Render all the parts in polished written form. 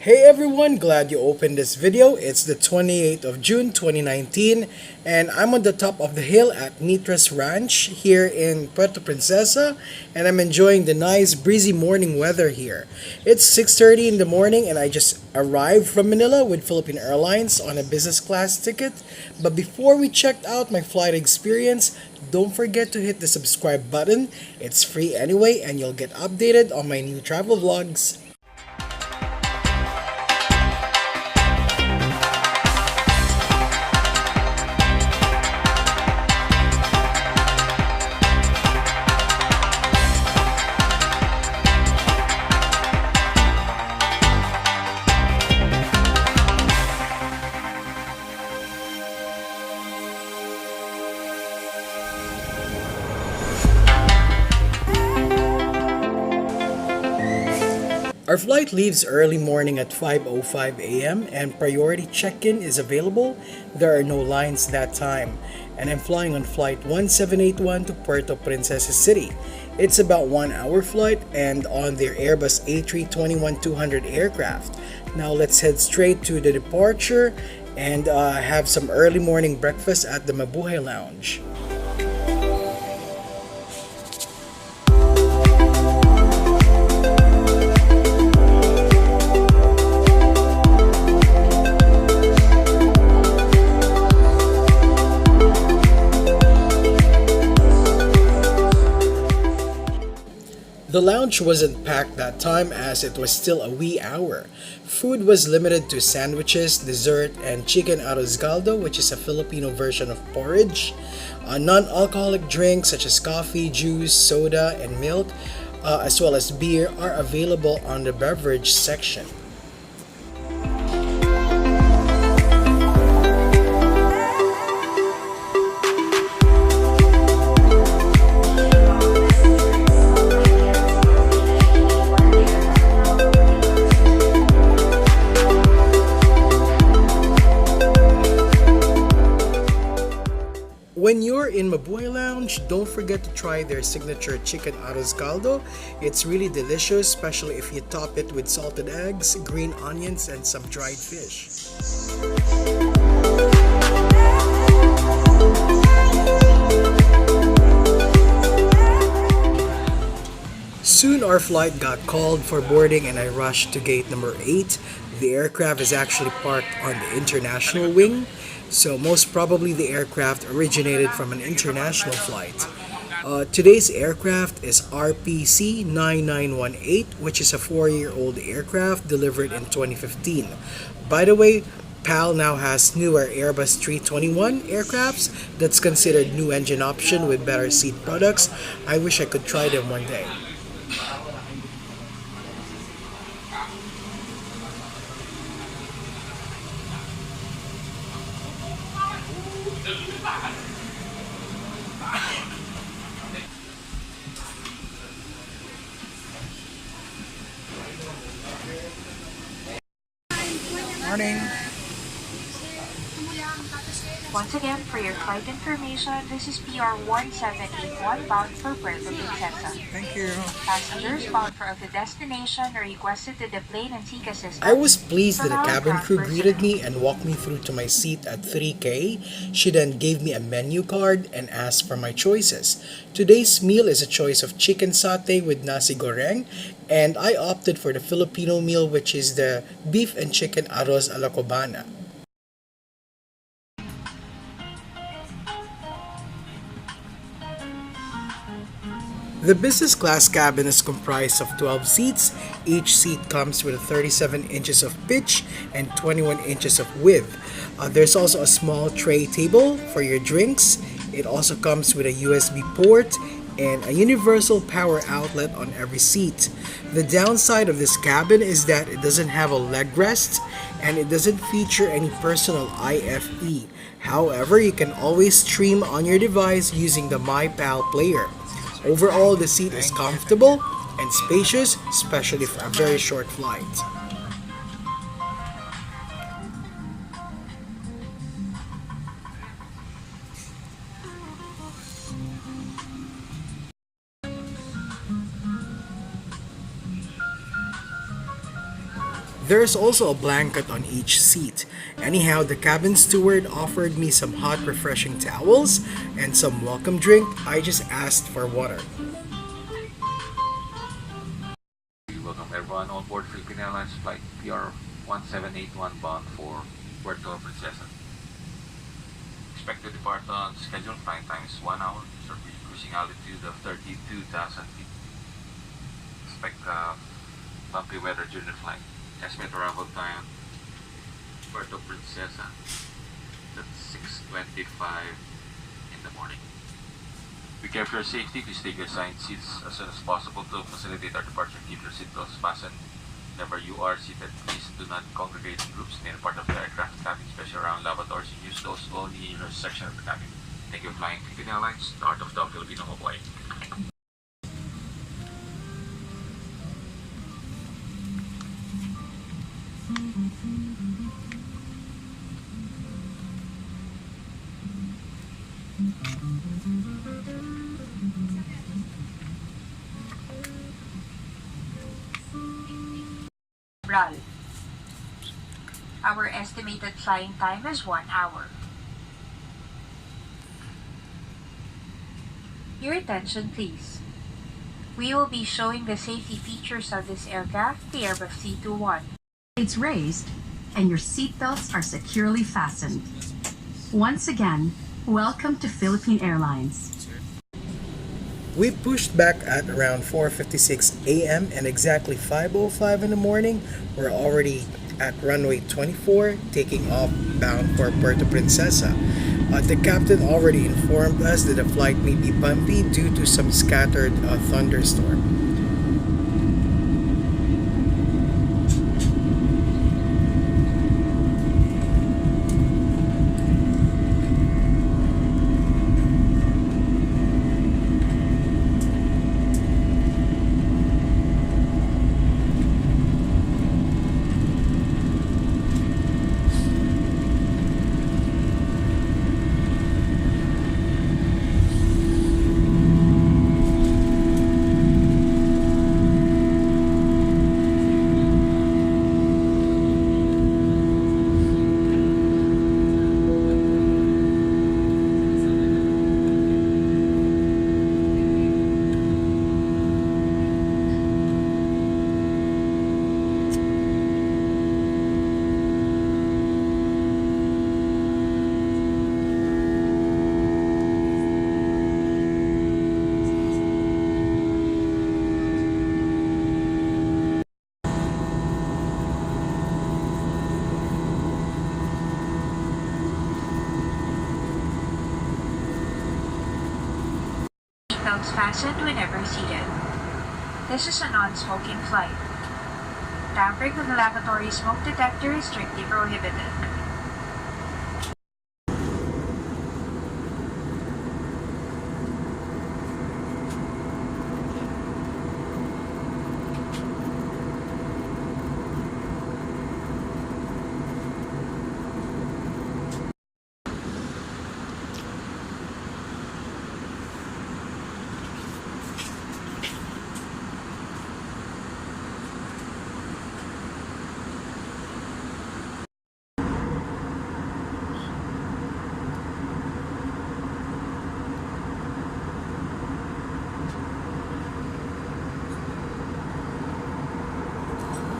Hey everyone, glad you opened this video. It's the 28th of June 2019 and I'm on the top of the hill at Nitra's Ranch here in Puerto Princesa and I'm enjoying the nice breezy morning weather here. It's 6:30 in the morning and I just arrived from Manila with Philippine Airlines on a business class ticket. But before we checked out my flight experience, don't forget to hit the subscribe button. It's free anyway and you'll get updated on my new travel vlogs. Our flight leaves early morning at 5:05 a.m. and priority check-in is available. There are no lines that time. And I'm flying on flight 1781 to Puerto Princesa City. It's about 1 hour flight and on their Airbus A321-200 aircraft. Now let's head straight to the departure and have some early morning breakfast at the Mabuhay Lounge. The lounge wasn't packed that time as it was still a wee hour. Food was limited to sandwiches, dessert, and chicken arroz caldo, which is a Filipino version of porridge. Non-alcoholic drinks such as coffee, juice, soda, and milk, as well as beer, are available on the beverage section. When you're in Mabuhay Lounge, don't forget to try their signature chicken arroz caldo. It's really delicious, especially if you top it with salted eggs, green onions, and some dried fish. Soon our flight got called for boarding and I rushed to gate number 8. The aircraft is actually parked on the international wing, so most probably the aircraft originated from an international flight. Today's aircraft is RPC 9918, which is a 4-year-old aircraft delivered in 2015. By the way, PAL now has newer Airbus A321 aircrafts that's considered new engine option with better seat products. I wish I could try them one day. Morning. Once again, for your flight information, this is PR 1781 bound for Puerto Princesa. Thank you. Passengers bound for the destination are requested to deplane and seek assistance. I was pleased that the cabin crew greeted me and walked me through to my seat at 3K. She then gave me a menu card and asked for my choices. Today's meal is a choice of chicken satay with nasi goreng, and I opted for the Filipino meal, which is the beef and chicken arroz a la cubana. The business class cabin is comprised of 12 seats. Each seat comes with 37 inches of pitch and 21 inches of width. There's also a small tray table for your drinks. It also comes with a USB port and a universal power outlet on every seat. The downside of this cabin is that it doesn't have a leg rest and it doesn't feature any personal IFE. However, you can always stream on your device using the MyPal player. Overall, the seat is comfortable and spacious, especially for a very short flight. There's also a blanket on each seat. Anyhow, the cabin steward offered me some hot, refreshing towels and some welcome drink. I just asked for water. Welcome everyone on board Philippine Airlines flight PR 1781 bound for Puerto Princesa. Expected depart on scheduled flight time is 1 hour, cruising altitude of 32,000 feet. Expect bumpy weather during the flight. Estimate arrival time Puerto Princesa at 6:25 in the morning. Be careful for your safety. Please take your assigned seats as soon as possible to facilitate our departure. Keep your seatbelts fastened whenever you are seated. Please do not congregate in groups near part of the aircraft cabin, especially around lavatories. Use those only in your section of the cabin. Thank you for flying Philippine Airlines, the Heart of the Filipino McCoy. RAL. Our estimated flying time is 1 hour. Your attention please. We will be showing the safety features of this aircraft, the Airbus A321. It's raised and your seatbelts are securely fastened. Once again, welcome to Philippine Airlines. We pushed back at around 4:56 a.m. and exactly 5:05 in the morning, we're already at runway 24, taking off bound for Puerto Princesa. The captain already informed us that the flight may be bumpy due to some scattered thunderstorm. Seatbelts fastened whenever seated. This is a non-smoking flight. Tampering with the lavatory smoke detector is strictly prohibited.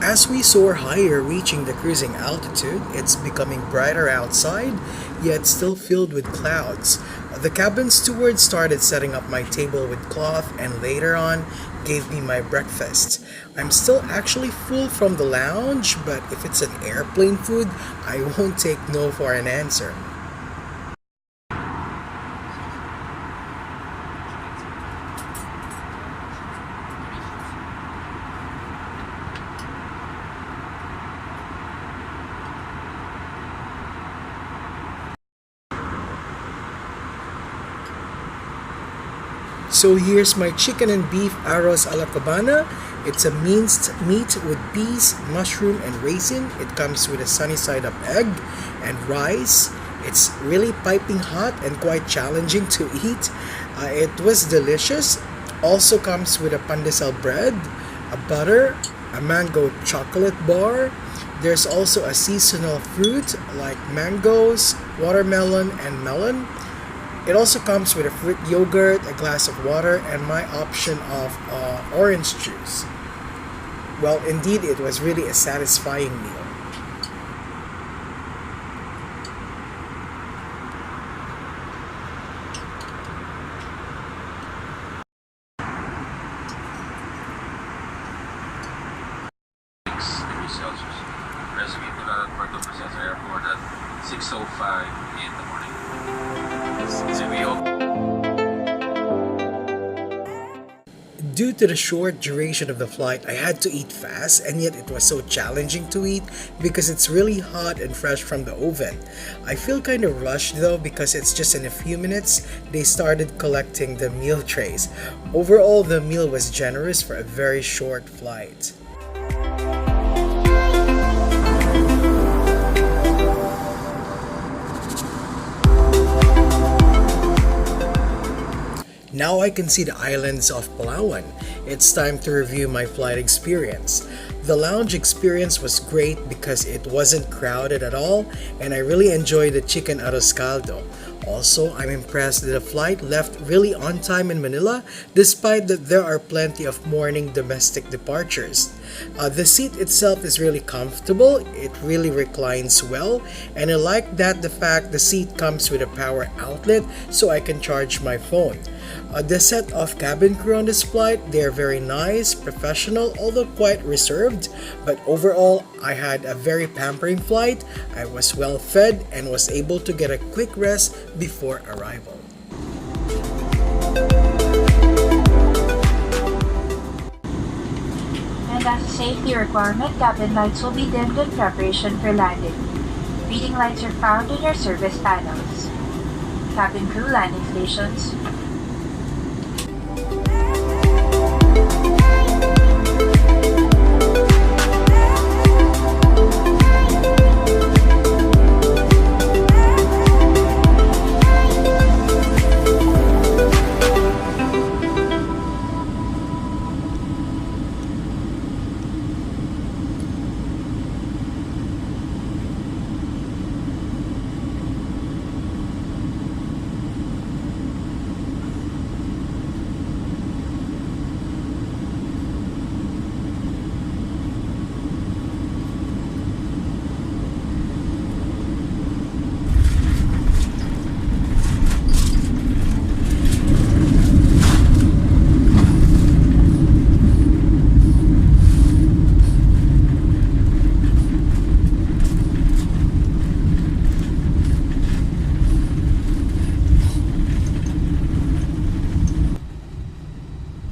As we soar higher, reaching the cruising altitude, it's becoming brighter outside, yet still filled with clouds. The cabin steward started setting up my table with cloth and later on gave me my breakfast. I'm still actually full from the lounge, but if it's an airplane food, I won't take no for an answer. So here's my chicken and beef arroz a la cabana. It's a minced meat with peas, mushroom, and raisin. It comes with a sunny side up egg and rice. It's really piping hot and quite challenging to eat. It was delicious. Also comes with a pandesal bread, a butter, a mango chocolate bar, There's also a seasonal fruit like mangoes, watermelon, and melon. It also comes with a fruit yogurt, a glass of water, and my option of orange juice. Well, indeed, it was really a satisfying meal. Degrees Celsius. Resume to the Puerto Princesa Airport at 6:05 in the morning. So we hope. Due to the short duration of the flight, I had to eat fast, and yet it was so challenging to eat because it's really hot and fresh from the oven. I feel kind of rushed though because it's just in a few minutes they started collecting the meal trays. Overall, the meal was generous for a very short flight. Now I can see the islands of Palawan. It's time to review my flight experience. The lounge experience was great because it wasn't crowded at all, and I really enjoyed the chicken arroz caldo. Also, I'm impressed that the flight left really on time in Manila despite that there are plenty of morning domestic departures. The seat itself is really comfortable, it really reclines well, and I like that the fact the seat comes with a power outlet so I can charge my phone. The set of cabin crew on this flight, they're very nice, professional, although quite reserved, but overall, I had a very pampering flight. I was well fed and was able to get a quick rest before arrival. And as a safety requirement, cabin lights will be dimmed in preparation for landing. Reading lights are found in your service panels. Cabin crew landing stations.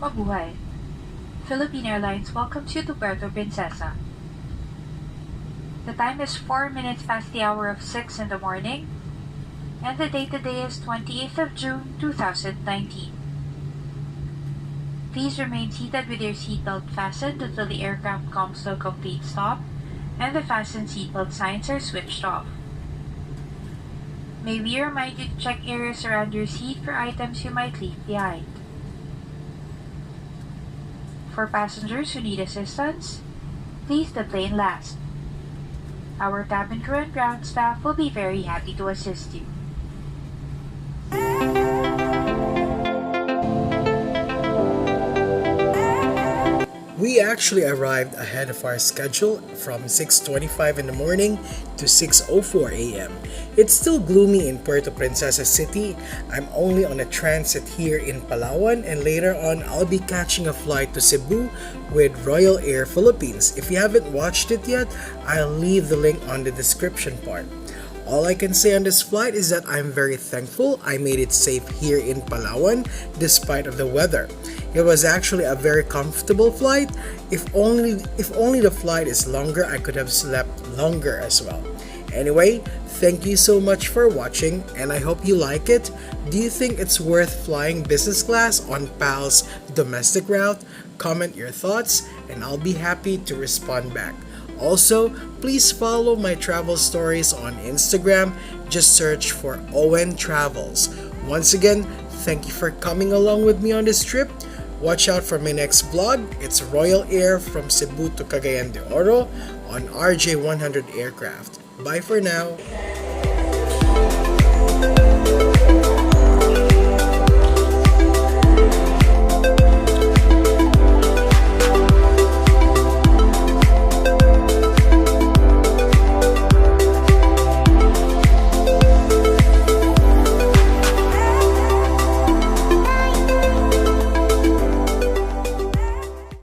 Mabuhay! Philippine Airlines welcomes you to Puerto Princesa. The time is 4 minutes past the hour of 6 in the morning, and the date today is 28th of June 2019. Please remain seated with your seatbelt fastened until the aircraft comes to a complete stop and the fasten seatbelt signs are switched off. May we remind you to check areas around your seat for items you might leave behind. For passengers who need assistance, please deplane last. Our cabin crew and ground staff will be very happy to assist you. We actually arrived ahead of our schedule from 6:25 in the morning to 6:04 a.m. It's still gloomy in Puerto Princesa City. I'm only on a transit here in Palawan, and later on I'll be catching a flight to Cebu with Royal Air Philippines. If you haven't watched it yet, I'll leave the link on the description part. All I can say on this flight is that I'm very thankful I made it safe here in Palawan despite of the weather. It was actually a very comfortable flight. If only the flight is longer, I could have slept longer as well. Anyway, thank you so much for watching and I hope you like it. Do you think it's worth flying business class on PAL's domestic route? Comment your thoughts and I'll be happy to respond back. Also, please follow my travel stories on Instagram. Just search for OwenTravels. Once again, thank you for coming along with me on this trip. Watch out for my next vlog. It's Royal Air from Cebu to Cagayan de Oro. on RJ100 aircraft. Bye for now!